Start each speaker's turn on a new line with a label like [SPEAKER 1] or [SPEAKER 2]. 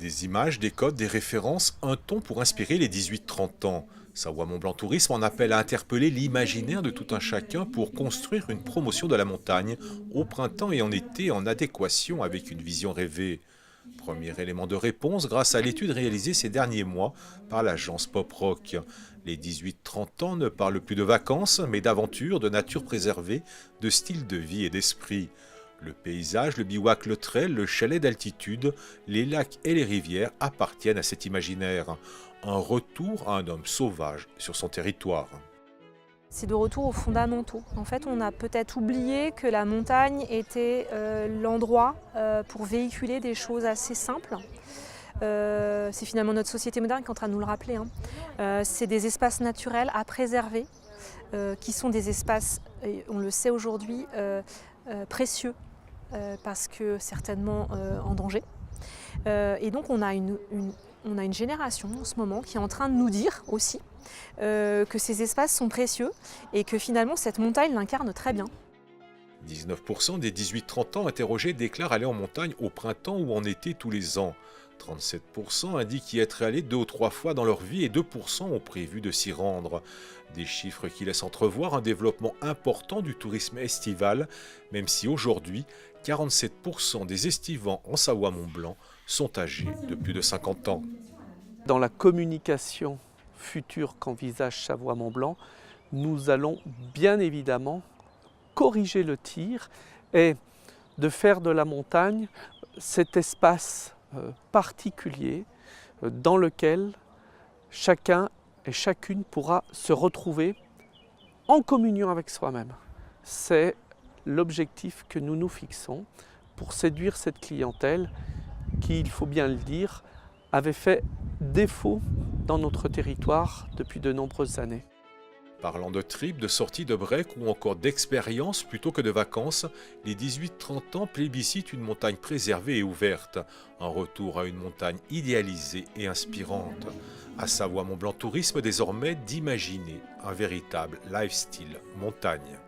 [SPEAKER 1] Des images, des codes, des références, un ton pour inspirer les 18-30 ans. Savoie Mont Blanc Tourisme en appelle à interpeller l'imaginaire de tout un chacun pour construire une promotion de la montagne au printemps et en été en adéquation avec une vision rêvée. Premier élément de réponse grâce à l'étude réalisée ces derniers mois par l'agence Pop Rock. Les 18-30 ans ne parlent plus de vacances, mais d'aventure, de nature préservée, de style de vie et d'esprit. Le paysage, le bivouac, le trail, le chalet d'altitude, les lacs et les rivières appartiennent à cet imaginaire. Un retour à un homme sauvage sur son territoire.
[SPEAKER 2] C'est de retour aux fondamentaux. En fait, on a peut-être oublié que la montagne était l'endroit pour véhiculer des choses assez simples. C'est finalement notre société moderne qui est en train de nous le rappeler, hein. C'est des espaces naturels à préserver, qui sont des espaces, on le sait aujourd'hui, précieux, parce que certainement en danger. Et donc on a une génération en ce moment qui est en train de nous dire aussi que ces espaces sont précieux et que finalement cette montagne l'incarne très bien.
[SPEAKER 1] 19% des 18-30 ans interrogés déclarent aller en montagne au printemps ou en été tous les ans. 37% indiquent y être allés 2 ou 3 fois dans leur vie et 2% ont prévu de s'y rendre. Des chiffres qui laissent entrevoir un développement important du tourisme estival, même si aujourd'hui, 47% des estivants en Savoie-Mont-Blanc sont âgés de plus de 50 ans.
[SPEAKER 3] Dans la communication future qu'envisage Savoie-Mont-Blanc, nous allons bien évidemment corriger le tir et de faire de la montagne cet espace particulier dans lequel chacun et chacune pourra se retrouver en communion avec soi-même. C'est l'objectif que nous nous fixons pour séduire cette clientèle qui, il faut bien le dire, avait fait défaut dans notre territoire depuis de nombreuses années.
[SPEAKER 1] Parlant de trip, de sortie, de break ou encore d'expérience plutôt que de vacances, les 18-30 ans plébiscitent une montagne préservée et ouverte, un retour à une montagne idéalisée et inspirante. À Savoie Mont Blanc Tourisme désormais d'imaginer un véritable lifestyle montagne.